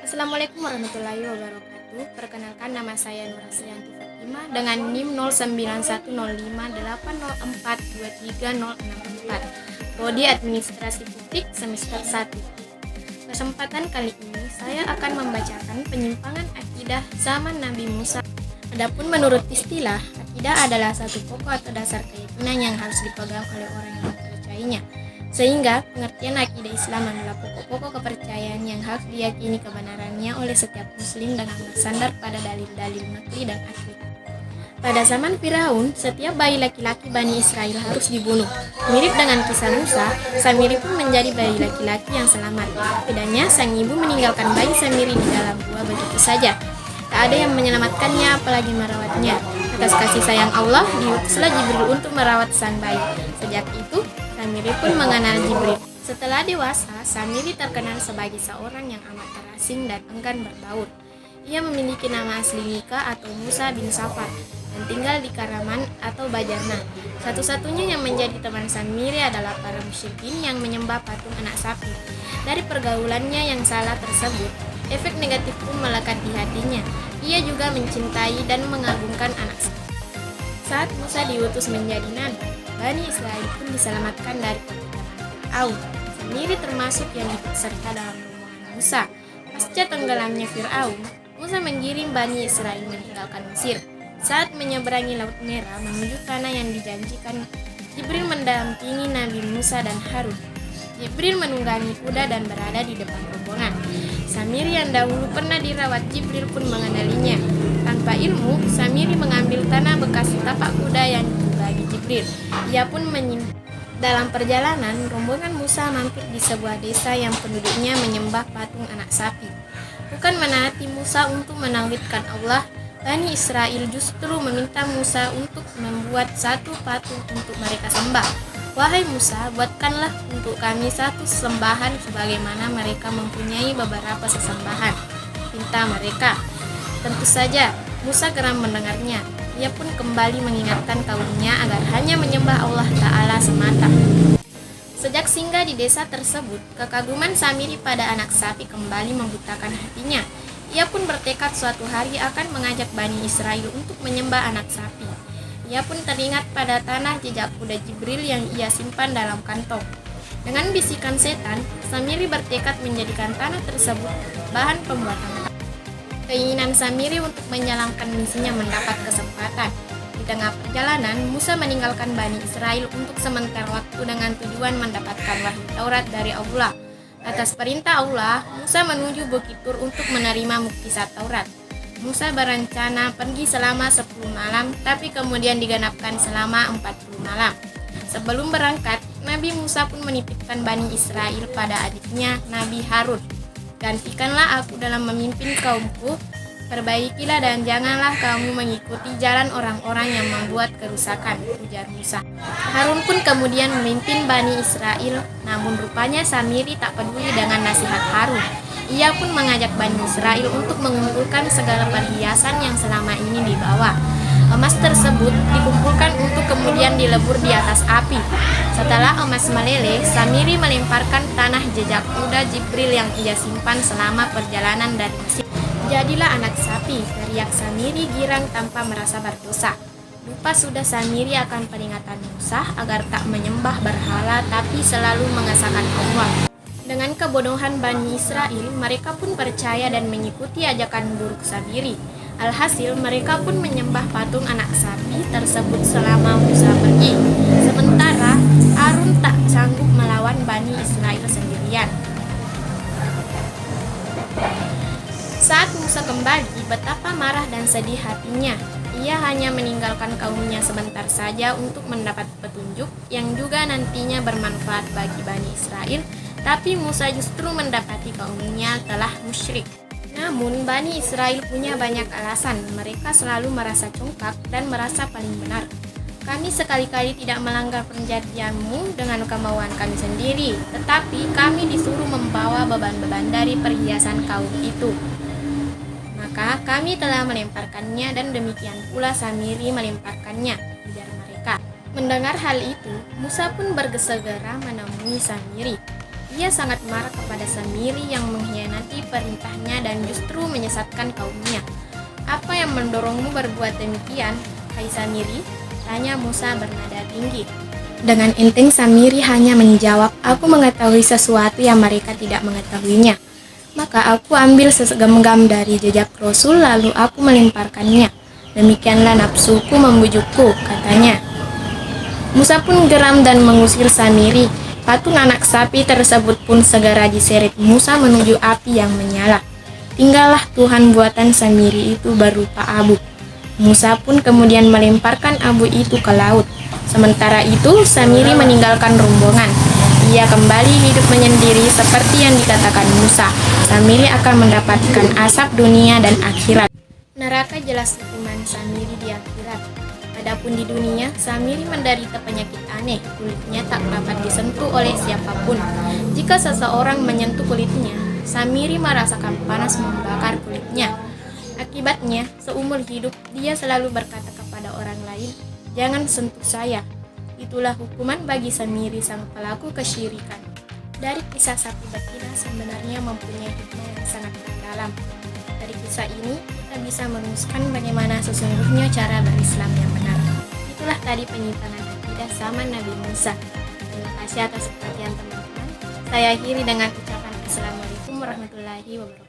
Assalamualaikum warahmatullahi wabarakatuh. Perkenalkan, nama saya Nur Asrianti Fatimah dengan NIM 091058042364, Prodi Administrasi Publik semester 1. Kesempatan kali ini saya akan membacakan penyimpangan akidah zaman Nabi Musa. Adapun menurut istilah, akidah adalah satu pokok atau dasar keyakinan yang harus dipegang oleh orang yang mempercayainya. Sehingga pengertian akidah Islam adalah pokok-pokok kepercayaan yang harus diyakini kebenarannya oleh setiap muslim dengan bersandar pada dalil-dalil nakli dan akli. Pada zaman Firaun, setiap bayi laki-laki Bani Israel harus dibunuh. Mirip dengan kisah Musa, Samiri pun menjadi bayi laki-laki yang selamat. Bedanya, sang ibu meninggalkan bayi Samiri di dalam gua begitu saja. Tak ada yang menyelamatkannya apalagi merawatnya. Atas kasih sayang Allah, diutuslah Jibril untuk merawat sang bayi. Sejak itu, Samiri pun mengenal Jibril. Setelah dewasa, Samiri terkenal sebagai seorang yang amat terasing dan enggan berbaur. Ia memiliki nama asli Mika atau Musa bin Safar dan tinggal di Karaman atau Bajarna. Satu-satunya yang menjadi teman Samiri adalah para musyrikin yang menyembah patung anak sapi. Dari pergaulannya yang salah tersebut, efek negatif pun melekat di hatinya. Ia juga mencintai dan mengagungkan anak sapi. Saat Musa diutus menjadi nabi, Bani Israel pun diselamatkan dari Fir'aun. Samiri termasuk yang ikut serta dalam rombongan Musa. Pasca tenggelamnya Fir'aun, Musa menggiring Bani Israel meninggalkan Mesir. Saat menyeberangi Laut Merah menuju tanah yang dijanjikan, Jibril mendampingi Nabi Musa dan Harun. Jibril menunggangi kuda dan berada di depan rombongan. Samiri yang dahulu pernah dirawat Jibril pun mengenalinya. Tanpa ilmu, Samiri mengambil tanah bekas tapak kuda yang dibagi Jibril. Ia pun dalam perjalanan, rombongan Musa mampir di sebuah desa yang penduduknya menyembah patung anak sapi. Bukan menaati Musa untuk menauhidkan Allah, Bani Israel justru meminta Musa untuk membuat satu patung untuk mereka sembah. Wahai Musa, buatkanlah untuk kami satu sesembahan sebagaimana mereka mempunyai beberapa sesembahan, pinta mereka. Tentu saja, Musa geram mendengarnya. Ia pun kembali mengingatkan kaumnya agar hanya menyembah Allah Ta'ala semata. Sejak singgah di desa tersebut, kekaguman Samiri pada anak sapi kembali membutakan hatinya. Ia pun bertekad suatu hari akan mengajak Bani Israel untuk menyembah anak sapi. Ia pun teringat pada tanah jejak kuda Jibril yang ia simpan dalam kantong. Dengan bisikan setan, Samiri bertekad menjadikan tanah tersebut bahan pembuatan. Keinginan Samiri untuk menjalankan misinya mendapat kesempatan. Di tengah perjalanan, Musa meninggalkan Bani Israel untuk sementara waktu dengan tujuan mendapatkan wahyu Taurat dari Allah. Atas perintah Allah, Musa menuju Bukit Tur untuk menerima mukjizat Taurat. Musa berencana pergi selama 10 malam, tapi kemudian digenapkan selama 40 malam. Sebelum berangkat, Nabi Musa pun menitipkan Bani Israel pada adiknya, Nabi Harun. Gantikanlah aku dalam memimpin kaumku, perbaikilah dan janganlah kamu mengikuti jalan orang-orang yang membuat kerusakan, ujar Musa. Harun pun kemudian memimpin Bani Israel, namun rupanya Samiri tak peduli dengan nasihat Harun. Ia pun mengajak Bani Israel untuk mengumpulkan segala perhiasan yang selama ini dibawa. Emas tersebut dikumpulkan untuk kemudian dilebur di atas api. Setelah emas meleleh, Samiri melemparkan tanah jejak kuda Jibril yang ia simpan selama perjalanan dari Mesir. Jadilah anak sapi, teriak Samiri girang tanpa merasa berdosa. Lupa sudah Samiri akan peringatan Musa agar tak menyembah berhala tapi selalu mengesahkan Allah. Dengan kebodohan Bani Israel, mereka pun percaya dan mengikuti ajakan buruk Samiri. Alhasil, mereka pun menyembah patung anak sapi tersebut selama Musa pergi. Sementara, Harun tak sanggup melawan Bani Israel sendirian. Saat Musa kembali, betapa marah dan sedih hatinya. Ia hanya meninggalkan kaumnya sebentar saja untuk mendapat petunjuk yang juga nantinya bermanfaat bagi Bani Israel, tapi Musa justru mendapati kaumnya telah musyrik. Namun, Bani Israel punya banyak alasan. Mereka selalu merasa congkak dan merasa paling benar. Kami sekali-kali tidak melanggar perjanjianmu dengan kemauan kami sendiri, tetapi kami disuruh membawa beban-beban dari perhiasan kaum itu. Maka kami telah melemparkannya dan demikian pula Samiri melemparkannya, ujar mereka. Mendengar hal itu, Musa pun bergesegera menemui Samiri. Ia sangat marah kepada Samiri yang mengkhianati perintahnya dan justru menyesatkan kaumnya. "Apa yang mendorongmu berbuat demikian, hai Samiri?" tanya Musa bernada tinggi. Dengan enteng Samiri hanya menjawab, "Aku mengetahui sesuatu yang mereka tidak mengetahuinya. Maka aku ambil segenggam dari jejak Rasul lalu aku melemparkannya. Demikianlah nafsuku membujukku," katanya. Musa pun geram dan mengusir Samiri. Patung anak sapi tersebut pun segera diseret Musa menuju api yang menyala. Tinggallah Tuhan buatan Samiri itu berupa abu. Musa pun kemudian melemparkan abu itu ke laut. Sementara itu, Samiri meninggalkan rombongan. Ia kembali hidup menyendiri seperti yang dikatakan Musa. Samiri akan mendapatkan azab dunia dan akhirat. Neraka jelas hukuman Samiri di akhirat. Adapun di dunia, Samiri menderita penyakit aneh, kulitnya tak dapat disentuh oleh siapapun. Jika seseorang menyentuh kulitnya, Samiri merasakan panas membakar kulitnya. Akibatnya, seumur hidup dia selalu berkata kepada orang lain, "Jangan sentuh saya." Itulah hukuman bagi Samiri sang pelaku kesyirikan. Dari kisah sapi betina sebenarnya mempunyai hikmah yang sangat mendalam. Dari kisah ini, kita bisa merumuskan bagaimana sesungguhnya cara berislam yang benar. Itulah tadi penyimpangan akidah zaman Nabi Musa. Terima kasih atas perhatian teman-teman. Saya akhiri dengan ucapan Assalamualaikum warahmatullahi wabarakatuh.